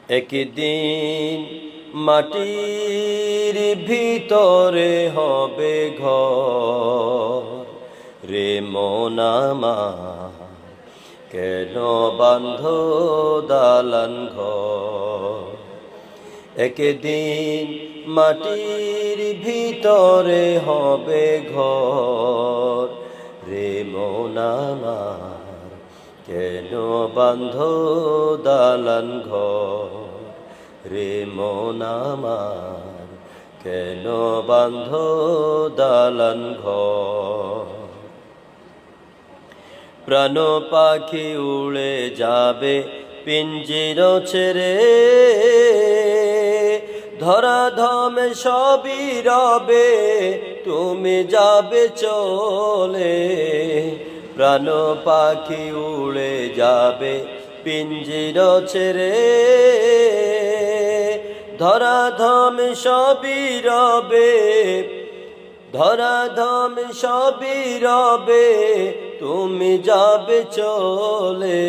একদিন মাটির ভিতরে হবে ঘর, রে মন আমার কেন বাঁধ দালান ঘর। একদিন মাটির ভিতরে হবে ঘর, রে মন আমার কেন বাঁধ দালান ঘর, রে মন আমার কেন বাঁধ দালান ঘর। প্রাণ পাখি উড়ে যাবে পিঞ্জির ছেড়ে, ধরা ধমে সবই রবে তুমি যাবে চলে। প্রাণ পাখি উড়ে যাবে পিঞ্জির ছেড়ে, ধরা ধমে সবই রবে, ধরা ধমে সবই রবে তুমি যাবে চলে।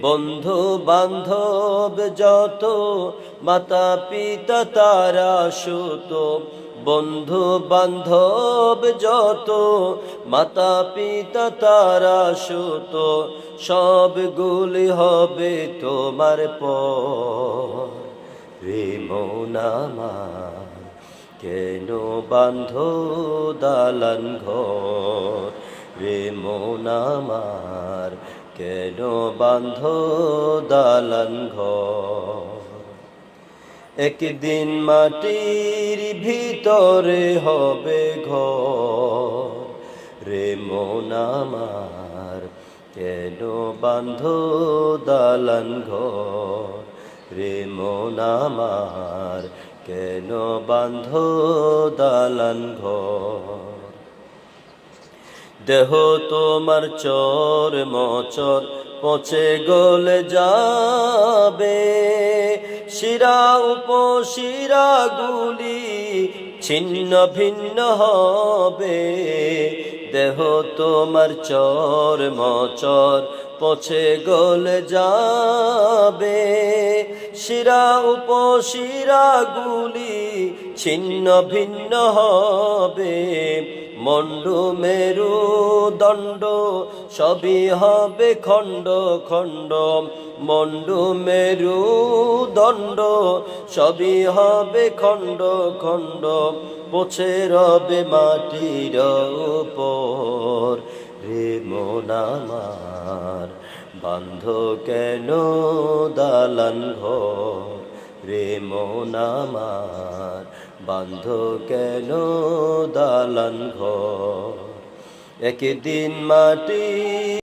বন্ধু বান্ধব যত মাতা পিতা তারা সুত, বন্ধু বান্ধব যত মাতা পিতা তারা সুত, সবগুলি হবে তোমার পর, রে মন আমার কেন বাঁধ দালান ঘর, রে মন আমার কেন বাঁধ দালান ঘর। একদিন মাটির ভিতরে হবে ঘর, রে মন আমার কেন বাঁধ দালান ঘর, রে মন আমার কেন বাঁধ দালান ঘর। দেহ তোমার চর মচর পচে গলে যাবে, শিরা উপশিরা গুলি ছিন্ন ভিন্ন হবে। দেহ তোমার চর মচর পচে গলে যাবে, শিরা উপশিরা গুলি ছিন্ন ভিন্ন হবে। মন্ডু মেরু দণ্ড সবই হবে খণ্ড খণ্ড, মন্ডু মেরু দণ্ড সবই হবে খণ্ড খণ্ড। পচে রবে মাটির উপর, রে মন আমার বাঁধ কেন দালান ঘর, রে মন আমার বাঁধ কেন দালান ঘর। একদিন মাটি